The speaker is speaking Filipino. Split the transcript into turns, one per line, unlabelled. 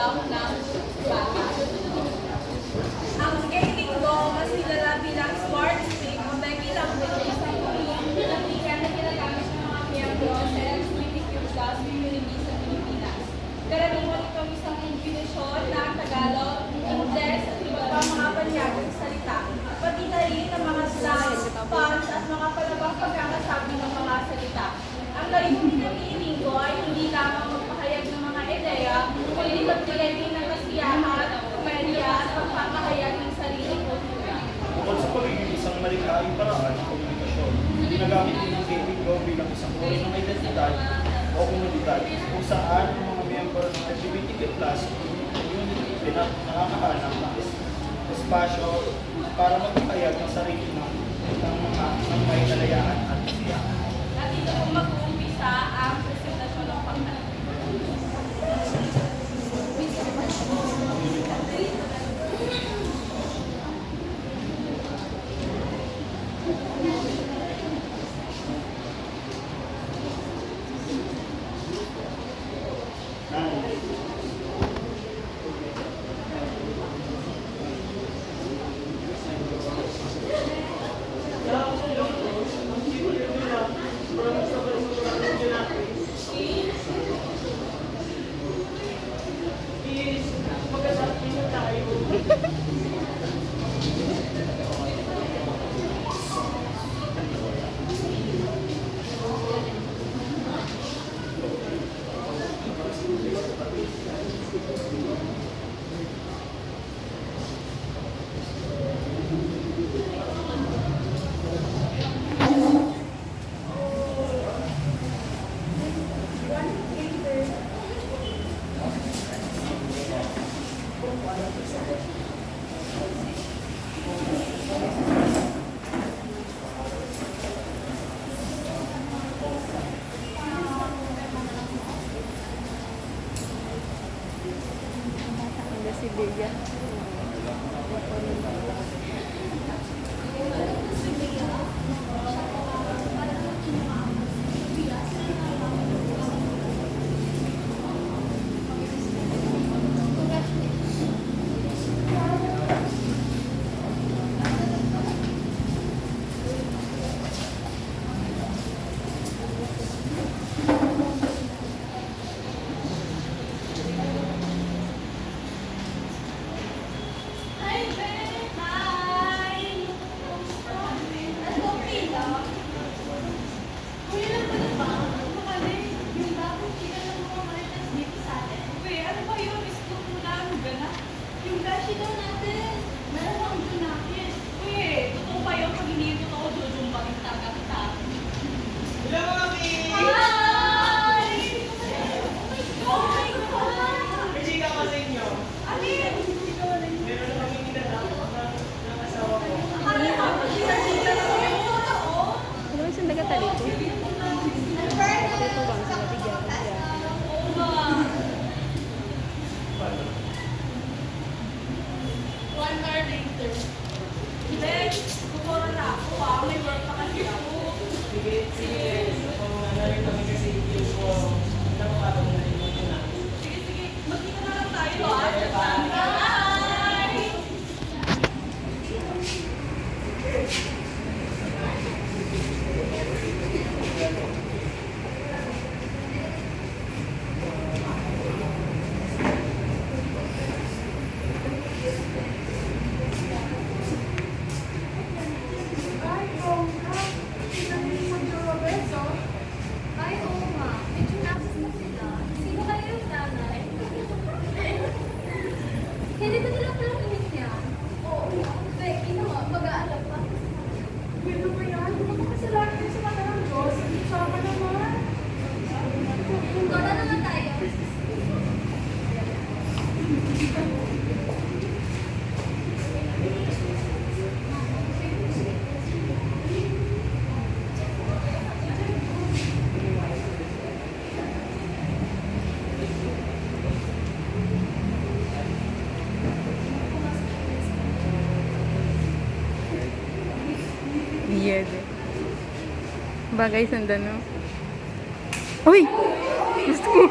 curriculum ng bata. Ang gaming ko, mas kilala bilang smart screen o Becky language, isang pagkakalikan na ginagamit ng mga miyembro sa LGBTQ plus community sa Pilipinas. Karaniwan itong isang kombinasyon ng Tagalog, Ingles at iba pang mga banyagang salita, pati na rin ng mga slangs, puns at mga palabang pagkakasabi ng mga salita. Ang layunin ng meeting ko ay hindi lamang magpahayag ng mga ideya, kundi magbigay din ng kasiyahan, komedya at pagpapahayag ng sariling kultura.
Bukod sa pagiging isang malikhaing paraan ng komunikasyon, ginagamit din ang gaming ko bilang isang uri ng identidad o komunidad kung saan ang mga miyembro ng LGBTQ+ community nakakahanap ng espasyo para magpahayag ng sarili ng may kalayaan at kasiyahan.
At ito kung mag-uumpisa ang presentasyon ng pagkakas.
Si Bea. Weird. Bagay sundan, no? Uy! Gusto ko!